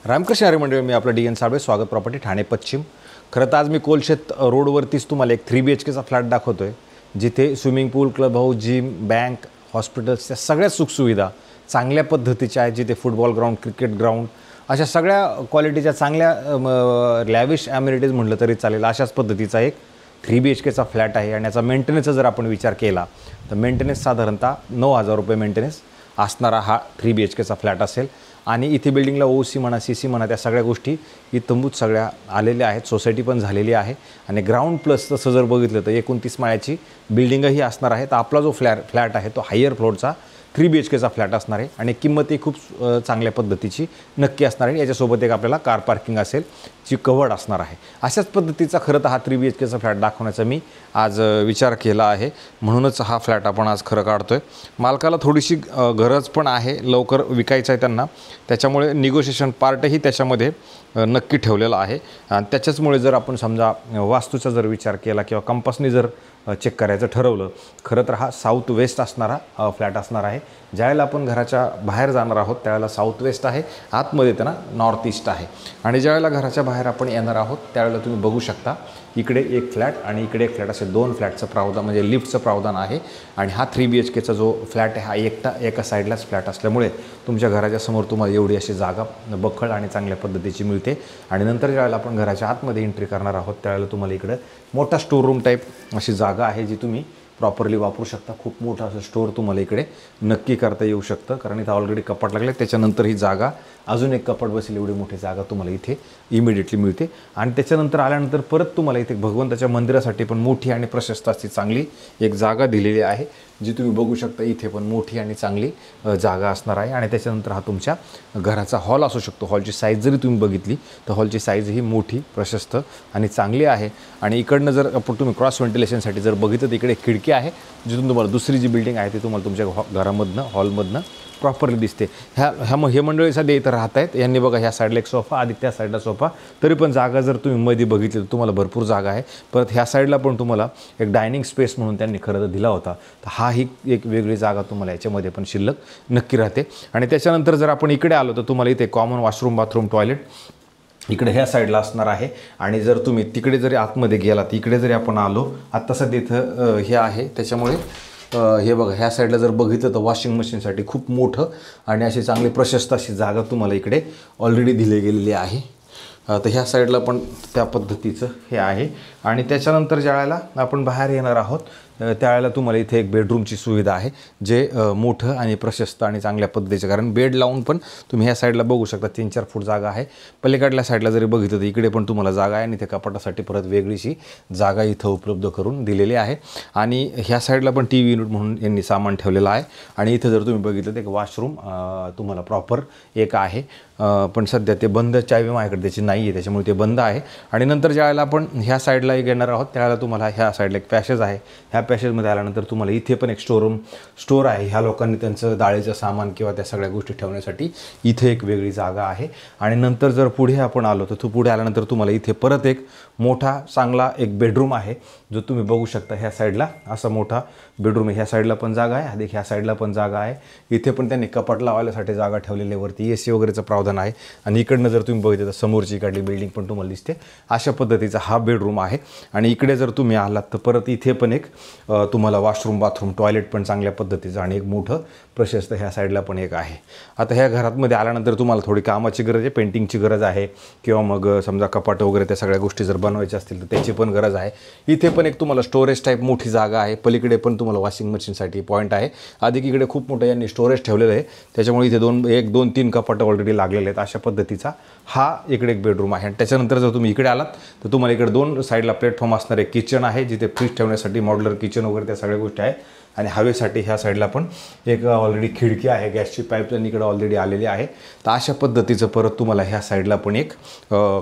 रामकृष्ण हरी मंडळी, मी आपलं DN साळवे, स्वागत प्रॉपर्टी ठाणे पश्चिम। खरं तर आज मी कोलशेत रोडवरतीच तुम्हाला एक 3 BHKचा फ्लॅट दाखवतोय, जिथे swimming pool, club house, gym, bank, hospitals या सगळ्या सुखसुविधा चांगल्या पद्धतीच्या आहेत। जिथे फुटबॉल ग्राउंड, क्रिकेट ग्राउंड अशा सगळ्या क्वालिटीच्या चांगल्या लॅविश ॲम्युनिटीज म्हटलं तरी चालेल अशाच पद्धतीचा एक 3 BHKचा फ्लॅट आहे। आणि याचा मेंटेनन्सचा जर आपण विचार केला तर मेंटेनन्स साधारणतः 9,000 रुपये मेंटेनन्स असणारा हा 3 BHKचा फ्लॅट असेल। आणि इथे बिल्डिंगला OC म्हणा, CC म्हणा, त्या सगळ्या गोष्टी इतंबूत सगळ्या आलेल्या आहेत। सोसायटी पण झालेली आहे आणि ग्राउंड प्लस तसं जर बघितलं तर 29 माळ्याची बिल्डिंगही असणार आहे। तर आपला जो फ्लॅट आहे तो हायर फ्लोअरचा 3 BHKचा फ्लॅट असणार आहे आणि किंमतही खूप चांगल्या पद्धतीची नक्की असणार आहे। याच्यासोबत एक आपल्याला कार पार्किंग असेल जी कवर्ड असणार आहे। अशाच पद्धतीचा खरं तर हा 3 BHKचा फ्लॅट दाखवण्याचा मी आज विचार केला आहे, म्हणूनच हा फ्लॅट आपण आज खरं काढतोय। मालकाला थोडीशी गरज पण आहे, लवकर विकायचं आहे त्यांना, त्याच्यामुळे निगोशिएशन पार्टही त्याच्यामध्ये नक्की ठेवलेला आहे। आणि त्याच्याचमुळे जर आपण समजा वास्तूचा जर विचार केला किंवा कंपासने जर चेक करायचं ठरवलं, खरं तर हा साऊथ वेस्ट असणारा फ्लॅट असणार आहे। ज्यावेळेला आपण घराच्या बाहेर जाणार आहोत त्यावेळेला साऊथ वेस्ट आहे, आतमध्ये त्यांना नॉर्थ ईस्ट आहे। आणि ज्यावेळेला घराच्या बाहेर आपण येणार आहोत त्यावेळेला तुम्ही बघू शकता इकडे एक फ्लॅट आणि इकडे एक फ्लॅट, असे 2 फ्लॅटचं प्रावधान म्हणजे लिफ्टचं प्रावधान आहे। आणि हा 3 BHKचा जो फ्लॅट आहे हा एका साईडलाच फ्लॅट असल्यामुळे तुमच्या घराच्या समोर तुम्हाला एवढी अशी जागा बखळ आणि चांगल्या पद्धतीची मिळते। आणि नंतर ज्यावेळेला आपण घराच्या आतमध्ये एंट्री करणार आहोत त्यावेळेला तुम्हाला इकडे मोठा स्टोर रूम टाईप अशी जागा आहे जी तुम्ही प्रॉपरली वापरू शकता। खूप मोठा असं स्टोअर तुम्हाला इकडे नक्की करता येऊ शकतं, कारण इथं ऑलरेडी कपाट लागले, त्याच्यानंतर ही जागा अजून एक कपाट बसेल एवढी मोठी जागा तुम्हाला इथे इमिडिएटली मिळते। आणि त्याच्यानंतर आल्यानंतर परत तुम्हाला इथे भगवंताच्या मंदिरासाठी पण मोठी आणि प्रशस्त अशी चांगली एक जागा दिलेली आहे, जी तुम्ही बघू शकता। इथे पण मोठी आणि चांगली जागा असणार आहे। आणि त्याच्यानंतर हा तुमच्या घराचा हॉल असू शकतो। हॉलची साईज जरी तुम्ही बघितली तर हॉलची साईज ही मोठी, प्रशस्त आणि चांगली आहे। आणि इकडनं जर आपण तुम्ही क्रॉस व्हेंटिलेशनसाठी जर बघितलं तर इकडे खिडकी आहे, जिथून तुम्हाला दुसरी जी बिल्डिंग आहे ती तुम्हाला तुमच्या घरामधनं हॉलमधनं प्रॉपरली दिसते। हे मंडळी सध्या इथं राहत आहेत। यांनी बघा ह्या साईडला एक सोफा, आधी त्या साईडला सोफा, तरी पण जागा जर तुम्ही मध्ये बघितली तर तुम्हाला भरपूर जागा आहे। परत ह्या साईडला पण तुम्हाला एक डायनिंग स्पेस म्हणून त्यांनी खरं तर दिला होता, तर हा ही एक वेगळी जागा तुम्हाला याच्यामध्ये पण शिल्लक नक्की राहते। आणि त्याच्यानंतर जर आपण इकडे आलो तर तुम्हाला इथे कॉमन वॉशरूम, बाथरूम, टॉयलेट इकडे ह्या साईडला असणार आहे। आणि जर तुम्ही तिकडे जरी आतमध्ये गेलात, इकडे जरी आपण आलो, आत्ता सध्या इथं हे आहे, त्याच्यामुळे हे बघा ह्या साईडला जर बघितलं तर वॉशिंग मशीनसाठी खूप मोठं आणि अशी चांगली प्रशस्त अशी जागा तुम्हाला इकडे ऑलरेडी दिली गेलेली आहे। तर ह्या साईडला पण त्या पद्धतीचं हे आहे। आणि त्याच्यानंतर ज्यावेळेला आपण बाहेर येणार आहोत त्यावेळेला तुम्हाला इथे एक बेडरूमची सुविधा आहे, जे मोठं आणि प्रशस्त आणि चांगल्या पद्धतीचं, कारण बेड लावून पण तुम्ही ह्या साईडला बघू शकता 3-4 फूट जागा आहे। पलीकडल्या साईडला जरी बघितलं तर इकडे पण तुम्हाला जागा आहे आणि इथे कपाटासाठी परत वेगळीशी जागा इथं उपलब्ध करून दिलेली आहे। आणि ह्या साईडला पण TV युनिट म्हणून यांनी सामान ठेवलेलं आहे। आणि इथं जर तुम्ही बघितलं तर एक वॉशरूम तुम्हाला प्रॉपर एक आहे, पण सध्या ते बंद, चावी माझ्याकडे त्याची नाही आहे, त्याच्यामुळे ते बंद आहे। आणि नंतर ज्यावेळेला आपण ह्या साईडला येणार आहोत त्यावेळेला तुम्हाला ह्या साईडला एक पॅसेज आहे। ह्या पॅसेजमध्ये आल्यानंतर तुम्हाला इथे पण एक स्टोर आहे। ह्या लोकांनी त्यांचं डाळीचं सामान किंवा त्या सगळ्या गोष्टी ठेवण्यासाठी इथे एक वेगळी जागा आहे। आणि नंतर जर पुढे आपण आलो तर पुढे आल्यानंतर तुम्हाला इथे परत एक मोठा चांगला एक बेडरूम आहे, जो तुम्ही बघू शकता। ह्या साईडला असा मोठा बेडरूम आहे, ह्या साईडला पण जागा आहे, अधिक ह्या साईडला पण जागा आहे। इथे पण त्यांनी कपाट लावायसाठी जागा ठेवलेली, वरती AC वगैरेचं प्रावधान आहे। आणि इकडनं जर तुम्ही बघितलं तर समोरची इकडली बिल्डिंग पण तुम्हाला दिसते। अशा पद्धतीचा हा बेडरूम आहे। आणि इकडे जर तुम्ही आलात तर परत इथे पण एक तुम्हाला वॉशरूम, बाथरूम, टॉयलेट पण चांगल्या पद्धतीचं आणि एक मोठं प्रशस्त ह्या साईडला पण एक आहे। आता ह्या घरामध्ये आल्यानंतर तुम्हाला थोडी कामाची गरज आहे, पेंटिंगची गरज आहे, किंवा मग समजा कपाट वगैरे त्या सगळ्या गोष्टी जर बनवायच्या असतील तर त्याची पण गरज आहे। इथे पण एक तुम्हाला स्टोरेज टाईप मोठी जागा आहे। पलीकडे पण तुम्हाला वॉशिंग मशीनसाठी पॉईंट आहे। अधिक इकडे खूप मोठं यांनी स्टोरेज ठेवलेलं आहे, त्याच्यामुळे इथे 2-3 कपाटं ऑलरेडी लागलेले आहेत। अशा पद्धतीचा हा इकडे एक बेडरूम आहे। आणि त्याच्यानंतर जर तुम्ही इकडे आलात तर तुम्हाला इकडे 2 साईडला प्लॅटफॉर्म असणार आहे, किचन आहे, जिथे फ्रीज ठेवण्यासाठी मॉड्युलर किचन वगैरे त्या सगळ्या गोष्टी आहेत। आणि हवेसाठी ह्या साईडला पण एक ऑलरेडी खिडकी आहे, गॅसची पाईपलाईन इकडे ऑलरेडी आलेली आहे। तर अशा पद्धतीचं परत तुम्हाला ह्या साईडला पण एक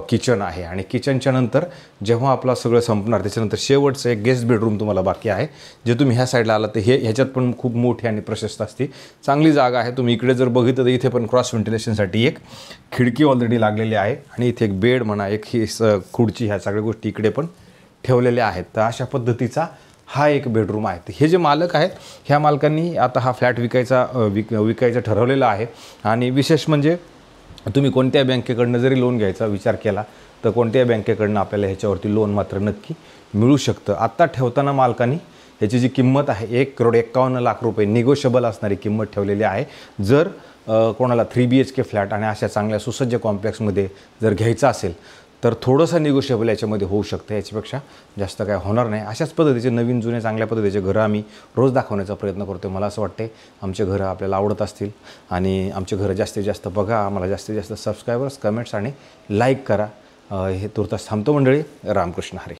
किचन आहे। आणि किचनच्या नंतर जेव्हा आपलं सगळं संपणार त्याच्यानंतर शेवटचं एक गेस्ट बेडरूम तुम्हाला बाकी आहे, जे तुम्ही ह्या साईडला आलात तर ह्याच्यात पण खूप मोठी आणि प्रशस्त असते, चांगली जागा आहे। तुम्ही इकडे जर बघितलं तर इथे पण क्रॉस व्हेंटिलेशनसाठी एक खिडकी ऑलरेडी लागलेली आहे। आणि इथे एक बेड म्हणा, एक ही खुर्ची, ह्या सगळ्या गोष्टी इकडे पण ठेवलेल्या आहेत। तर अशा पद्धतीचा हा एक बेडरूम आहे। हे जे मालक आहेत ह्या मालकांनी आता हा फ्लॅट विकायचा ठरवलेला आहे। आणि विशेष म्हणजे तुम्ही कोणत्या बँकेकडनं जरी लोन घ्यायचा विचार केला तर कोणत्या बँकेकडनं आपल्याला ह्याच्यावरती लोन मात्र नक्की मिळू शकतं. आत्ता ठेवताना मालकांनी ह्याची जी किंमत आहे 1,51,00,000 रुपये निगोशिएबल असणारी किंमत ठेवलेली आहे. जर कोणाला 3 BHK फ्लॅट आणि अशा चांगल्या सुसज्ज कॉम्प्लेक्समध्ये जर घ्यायचं असेल तर थोडंसं निगोशिएबल याच्यामध्ये होऊ शकतं, याच्यापेक्षा जास्त काय होणार नाही. अशाच पद्धतीचे नवीन जुने चांगल्या पद्धतीचे घरं आम्ही रोज दाखवण्याचा प्रयत्न करतो. मला असं वाटते आमचे घरं आपल्याला आवडत असतील आणि आमचे घरं जास्तीत जास्त बघा, आम्हाला जास्तीत जास्त सबस्क्रायबर्स, कमेंट्स आणि लाईक करा. हे तुर्तास थांबतो मंडळी. रामकृष्ण हरी.